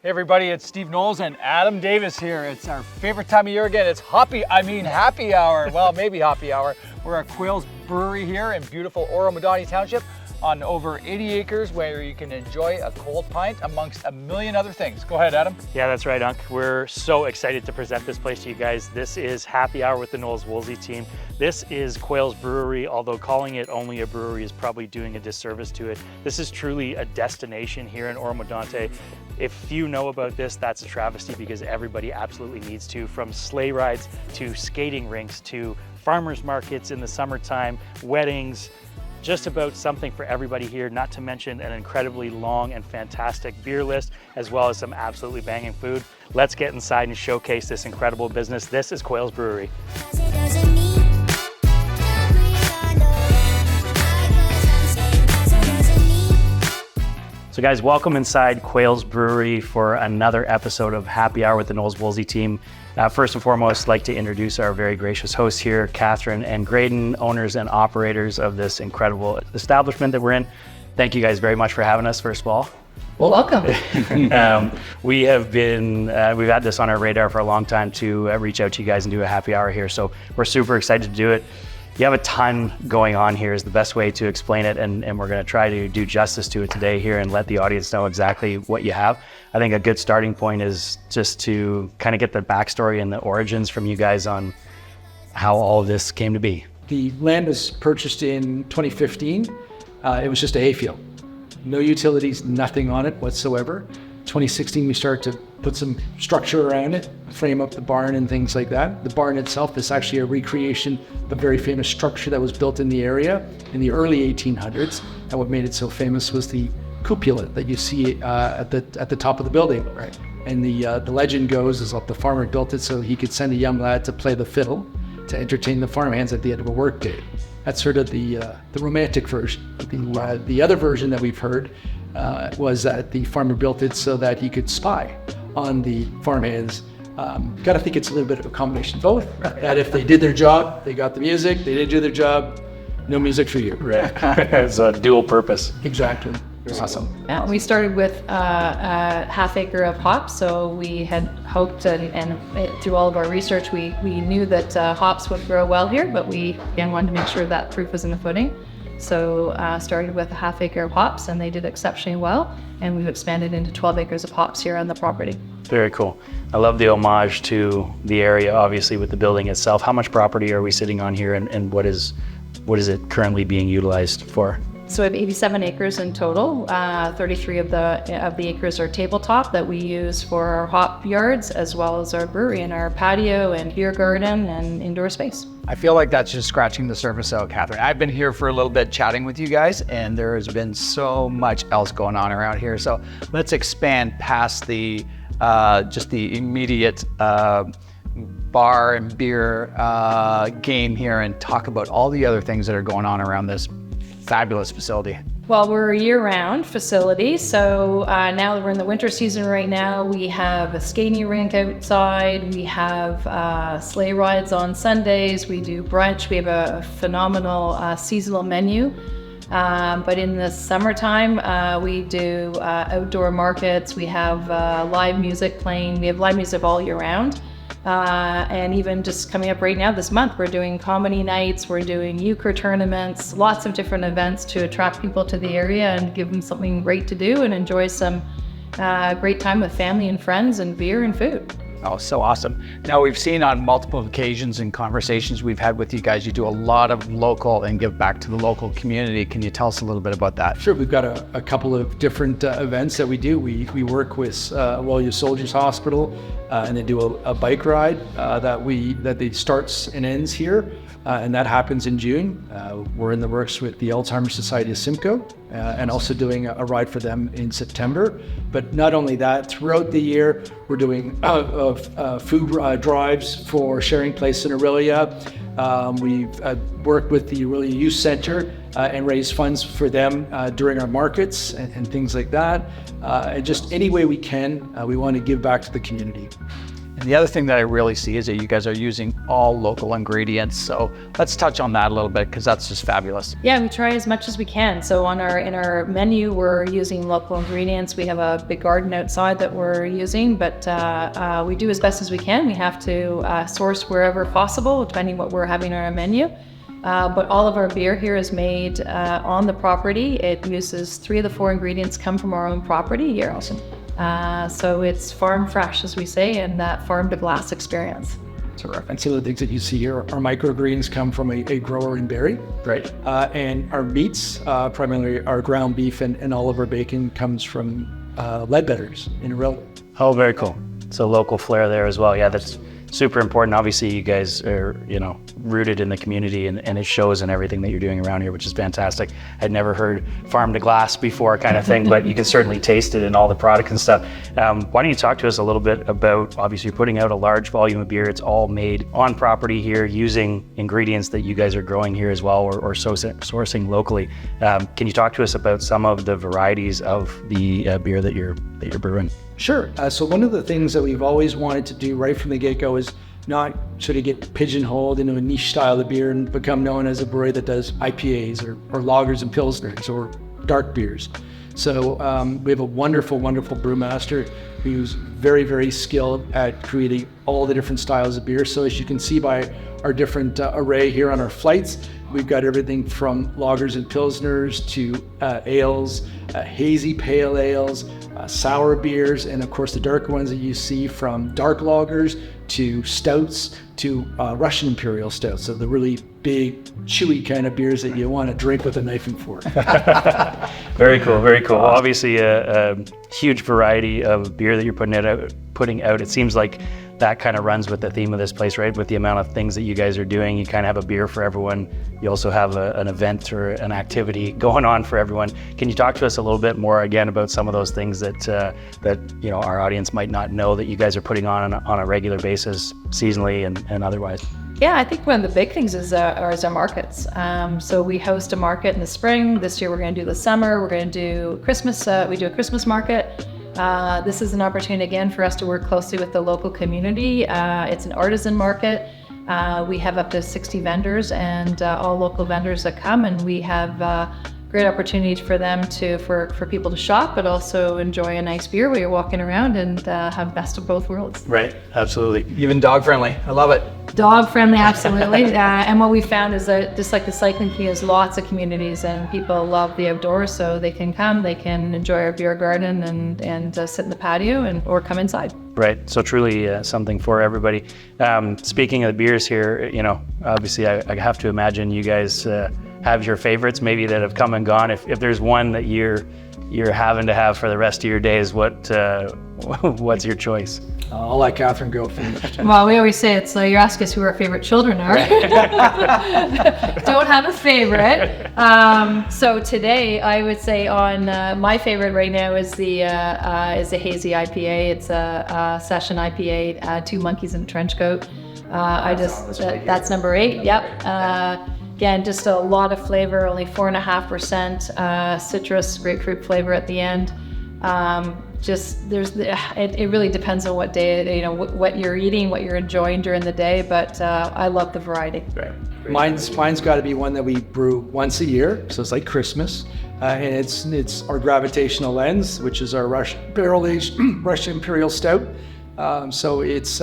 Hey everybody, it's Steve Knowles and Adam Davis here. It's our favorite time of year again. It's happy hour. Well, maybe happy hour. We're at Quayle's Brewery here in beautiful Oro-Medonte Township on over 80 acres where you can enjoy a cold pint amongst a million other things. Go ahead, Adam. Yeah, that's right, Unc. We're so excited to present this place to you guys. This is happy hour with the Knowles Woolsey team. This is Quayle's Brewery, although calling it only a brewery is probably doing a disservice to it. This is truly a destination here in Oro-Medonte. If few know about this, that's a travesty because everybody absolutely needs to, from sleigh rides to skating rinks to farmers markets in the summertime, weddings, just about something for everybody here, not to mention an incredibly long and fantastic beer list, as well as some absolutely banging food. Let's get inside and showcase this incredible business. This is Quayle's Brewery. So guys, welcome inside Quayle's Brewery for another episode of Happy Hour with the Knowles Woolsey team. First and foremost, I'd like to introduce our very gracious hosts here, Catherine and Graydon, owners and operators of this incredible establishment that we're in. Thank you guys very much for having us, first of all. Well, welcome. We've had this on our radar for a long time to reach out to you guys and do a happy hour here. So we're super excited to do it. You have a ton going on here is the best way to explain it, and we're going to try to do justice to it today here and let the audience know exactly what you have. I think a good starting point is just to kind of get the backstory and the origins from you guys on how all of this came to be. The land was purchased in 2015. It was just a hayfield. No utilities, nothing on it whatsoever. 2016, we started to put some structure around it, frame up the barn and things like that. The barn itself is actually a recreation of a very famous structure that was built in the area in the early 1800s. And what made it so famous was the cupola that you see at the top of the building. Right. And the legend goes is that the farmer built it so he could send a young lad to play the fiddle to entertain the farmhands at the end of a work day. That's sort of the romantic version. The other version that we've heard was that the farmer built it so that he could spy on the farmhands. Gotta think it's a little bit of a combination of both. That if they did their job, they got the music. They didn't do their job, no music for you. Right. It's a dual purpose. Exactly. Awesome. Yeah, we started with a half acre of hops, so we had hoped and through all of our research we knew that hops would grow well here, but we again wanted to make sure that proof was in the pudding. So started with a half acre of hops and they did exceptionally well, and we've expanded into 12 acres of hops here on the property. Very cool. I love the homage to the area, obviously with the building itself. How much property are we sitting on here, and what is it currently being utilized for? So we have 87 acres in total. 33 of the acres are tabletop that we use for our hop yards, as well as our brewery and our patio and beer garden and indoor space. I feel like that's just scratching the surface out, Catherine. I've been here for a little bit chatting with you guys, and there has been so much else going on around here. So let's expand past the just the immediate bar and beer game here and talk about all the other things that are going on around this fabulous facility. Well, we're a year-round facility, so now that we're in the winter season right now, we have a skating rink outside, we have sleigh rides on Sundays, we do brunch, we have a phenomenal seasonal menu. But in the summertime, we do outdoor markets, we have live music playing, we have live music all year round. And even just coming up right now this month, we're doing comedy nights, we're doing euchre tournaments, lots of different events to attract people to the area and give them something great to do and enjoy some great time with family and friends and beer and food. Oh, so awesome. Now, we've seen on multiple occasions and conversations we've had with you guys, you do a lot of local and give back to the local community. Can you tell us a little bit about that? Sure, we've got a couple of different events that we do. We work with Woolsey Soldiers Hospital, and they do a bike ride that starts and ends here, and that happens in June. We're in the works with the Alzheimer's Society of Simcoe, and also doing a ride for them in September. But not only that, throughout the year, we're doing food drives for Sharing Place in Aurelia. We've worked with the Aurelia Youth Center and raised funds for them during our markets and things like that. And just any way we can, we want to give back to the community. And the other thing that I really see is that you guys are using all local ingredients. So let's touch on that a little bit because that's just fabulous. Yeah, we try as much as we can. So in our menu, we're using local ingredients. We have a big garden outside that we're using, but we do as best as we can. We have to source wherever possible, depending what we're having on our menu. But all of our beer here is made on the property. It uses 3 of the 4 ingredients come from our own property here. Awesome. So it's farm fresh, as we say, and that farm to glass experience. Terrific. And some of the things that you see here, our microgreens come from a grower in Barrie. Great. And our meats, primarily our ground beef and all of our bacon comes from Leadbetters in Oro. Oh, very cool. So local flair there as well. Yeah, that's super important. Obviously, you guys are, rooted in the community and it shows in everything that you're doing around here, which is fantastic. I'd never heard farm to glass before kind of thing, but you can certainly taste it in all the products and stuff. Why don't you talk to us a little bit about, obviously you're putting out a large volume of beer. It's all made on property here using ingredients that you guys are growing here as well or sourcing locally. Can you talk to us about some of the varieties of the beer that you're brewing? Sure. So one of the things that we've always wanted to do right from the get-go is not sort of get pigeonholed into a niche style of beer and become known as a brewery that does IPAs or lagers and pilsners or dark beers. So we have a wonderful, wonderful brewmaster who's very, very skilled at creating all the different styles of beer. So as you can see by our different array here on our flights, we've got everything from lagers and pilsners to ales, hazy pale ales, sour beers, and of course the darker ones that you see from dark lagers to stouts to Russian Imperial stouts. So the really big, chewy kind of beers that you want to drink with a knife and fork. Very cool, very cool. Well, obviously a huge variety of beer that you're putting out. It seems like that kind of runs with the theme of this place, right? With the amount of things that you guys are doing, you kind of have a beer for everyone. You also have an event or an activity going on for everyone. Can you talk to us a little bit more again about some of those things that our audience might not know that you guys are putting on a regular basis, seasonally and otherwise? Yeah, I think one of the big things is our markets. So we host a market in the spring. This year we're going to do the summer. We're going to do Christmas. We do a Christmas market. This is an opportunity again for us to work closely with the local community. It's an artisan market. We have up to 60 vendors and all local vendors that come, and we have great opportunities for them for people to shop, but also enjoy a nice beer while you're walking around and have best of both worlds. Right, absolutely. Even dog friendly. I love it. Dog friendly, absolutely. And what we found is that just like the cycling community, has lots of communities and people love the outdoors, so they can come, they can enjoy our beer garden and sit in the patio or come inside. Right, so truly something for everybody. Speaking of the beers here, obviously I have to imagine you guys have your favorites maybe that have come and gone. If there's one that you're having to have for the rest of your days, what's your choice? I'll let Catherine go first. Well, we always say it's you ask us who our favorite children are. Don't have a favorite. So today I would say on my favorite right now is the hazy IPA. It's a session IPA, 2 monkeys in a trench coat. That's number 8. Yep. Again, just a lot of flavor, only 4.5% citrus, grapefruit flavor at the end. It really depends on what day, what you're eating, what you're enjoying during the day, but I love the variety. Right. Mine's got to be one that we brew once a year, so it's like Christmas, and it's our gravitational lens, which is our barrel-aged Russian Imperial Stout. So it's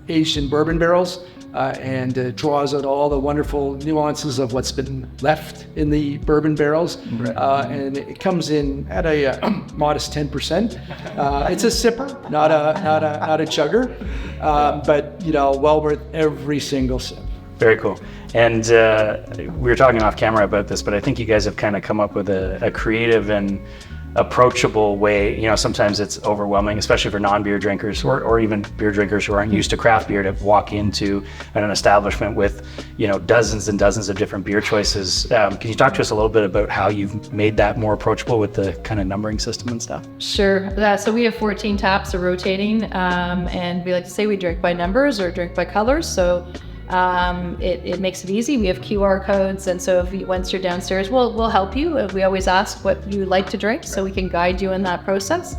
aged in bourbon barrels. And draws out all the wonderful nuances of what's been left in the bourbon barrels. And it comes in at a modest 10%. It's a sipper, not a chugger, but well worth every single sip. Very cool. And we were talking off camera about this, but I think you guys have kind of come up with a creative and approachable way. Sometimes it's overwhelming, especially for non-beer drinkers or even beer drinkers who aren't used to craft beer, to walk into an establishment with dozens and dozens of different beer choices. Can you talk to us a little bit about how you've made that more approachable with the kind of numbering system and stuff? Sure. So we have 14 taps of rotating, and we like to say we drink by numbers or drink by colors. So it makes it easy. We have QR codes, and so once you're downstairs, we'll help you. We always ask what you like to drink, so we can guide you in that process.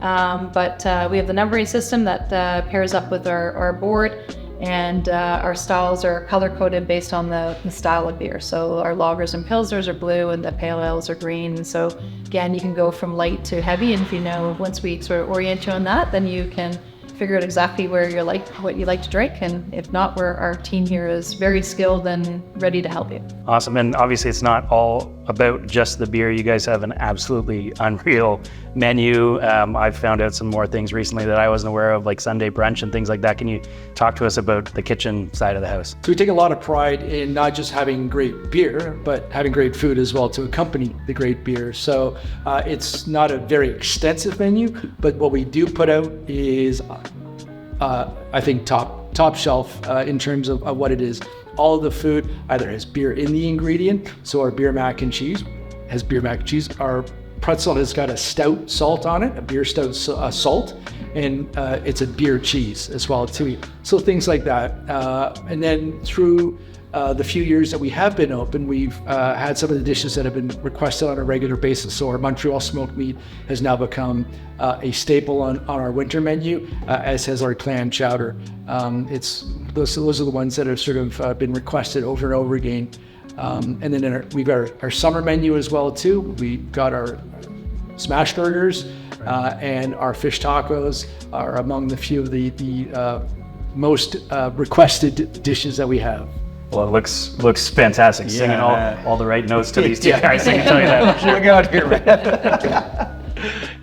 But we have the numbering system that pairs up with our board, and our styles are color-coded based on the style of beer. So our lagers and pilsners are blue, and the pale ales are green. And so again, you can go from light to heavy, and if you know, once we sort of orient you on that, then you can figure out exactly what you like to drink. And if not, our team here is very skilled and ready to help you. Awesome. And obviously it's not all about just the beer. You guys have an absolutely unreal menu. I've found out some more things recently that I wasn't aware of, like Sunday brunch and things like that. Can you talk to us about the kitchen side of the house? So we take a lot of pride in not just having great beer, but having great food as well to accompany the great beer. So it's not a very extensive menu, but what we do put out is, I think, top shelf in terms of what it is. All of the food either has beer in the ingredient, so our beer mac and cheese has beer mac and cheese. Our pretzel has got a stout salt on it, a beer stout salt, and it's a beer cheese as well too. So things like that. And then through the few years that we have been open, we've had some of the dishes that have been requested on a regular basis. So our Montreal smoked meat has now become a staple on our winter menu, as has our clam chowder. Those are the ones that have sort of been requested over and over again. And then we've got our summer menu as well too. We've got our smash burgers and our fish tacos are among the few of the most requested dishes that we have. Well, it looks fantastic. Yeah. Singing all the right notes to these two guys. I can tell you that. Look out here, man.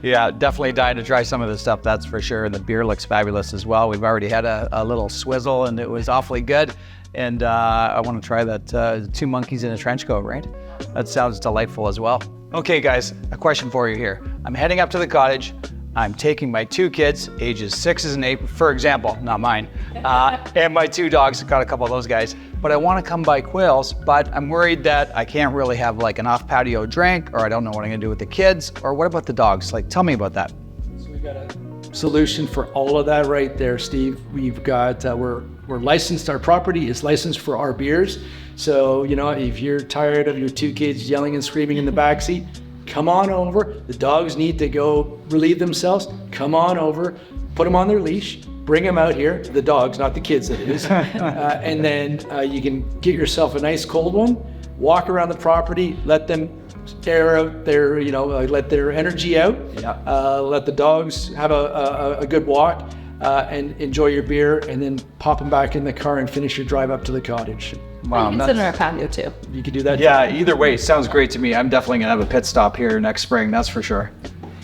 Yeah, definitely dying to try some of this stuff, that's for sure. And the beer looks fabulous as well. We've already had a little swizzle, and it was awfully good. And I want to try that two monkeys in a trench coat, right? That sounds delightful as well. Okay, guys, a question for you here. I'm heading up to the cottage. I'm taking my two kids, ages 6 and 8, for example, not mine, and my two dogs, got a couple of those guys, but I want to come by Quayle's, but I'm worried that I can't really have like an off-patio drink, or I don't know what I'm going to do with the kids, or what about the dogs? Like, tell me about that. So we got a solution for all of that right there, Steve. We've got, we're licensed, our property is licensed for our beers. So, you know, if you're tired of your two kids yelling and screaming in the backseat, come on over. The dogs need to go relieve themselves. Come on over, put them on their leash, bring them out here. The dogs, not the kids, that is. And then you can get yourself a nice cold one, walk around the property, let them air out their, let their energy out. Yeah. Let the dogs have a good walk and enjoy your beer, and then pop them back in the car and finish your drive up to the cottage. Wow, you can sit in our patio too. You could do that. Yeah, either way, sounds great to me. I'm definitely gonna have a pit stop here next spring, that's for sure.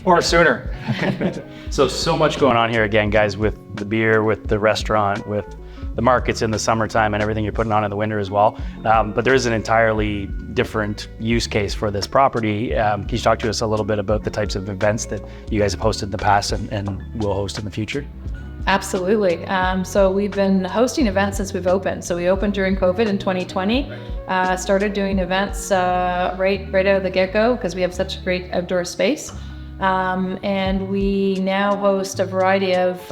Or sooner. So much going on here again, guys, with the beer, with the restaurant, with the markets in the summertime and everything you're putting on in the winter as well. But there is an entirely different use case for this property. Can you talk to us a little bit about the types of events that you guys have hosted in the past and will host in the future? Absolutely. So we've been hosting events since we've opened. So we opened during COVID in 2020, started doing events right out of the get-go because we have such a great outdoor space. And we now host a variety of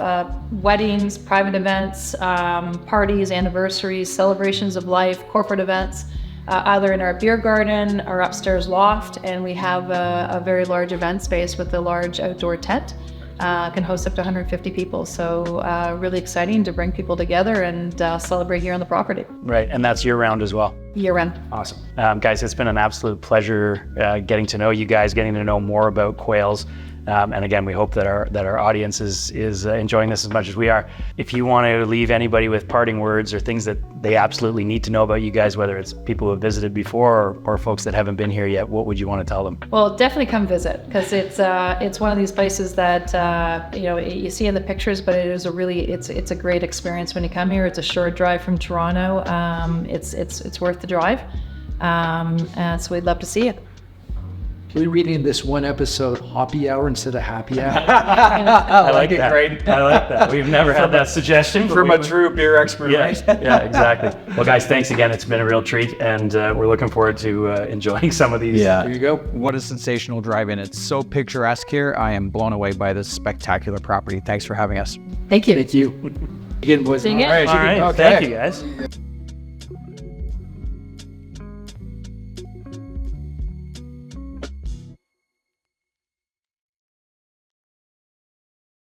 weddings, private events, parties, anniversaries, celebrations of life, corporate events, either in our beer garden or upstairs loft. And we have a very large event space with a large outdoor tent. Can host up to 150 people. So really exciting to bring people together and celebrate here on the property. Right, and that's year round as well. Year round. Awesome. Guys, it's been an absolute pleasure getting to know you guys, getting to know more about Quayle's. And again, we hope that our audience is enjoying this as much as we are. If you want to leave anybody with parting words or things that they absolutely need to know about you guys, whether it's people who have visited before or folks that haven't been here yet, what would you want to tell them? Well, definitely come visit, because it's one of these places that you see in the pictures, but it's a great experience when you come here. It's a short drive from Toronto. It's worth the drive. So we'd love to see you. We're reading this one episode Hoppy Hour instead of Happy Hour. I like it. Great. I like that. We've never had that suggestion from a true beer expert. Yeah, right? yeah, exactly. Well, guys, thanks again. It's been a real treat, and we're looking forward to enjoying some of these. Yeah. There you go. What a sensational drive-in. It's so picturesque here. I am blown away by this spectacular property. Thanks for having us. Thank you. Thank you. Again, boys. See you again. All right. Okay. Thank you, guys.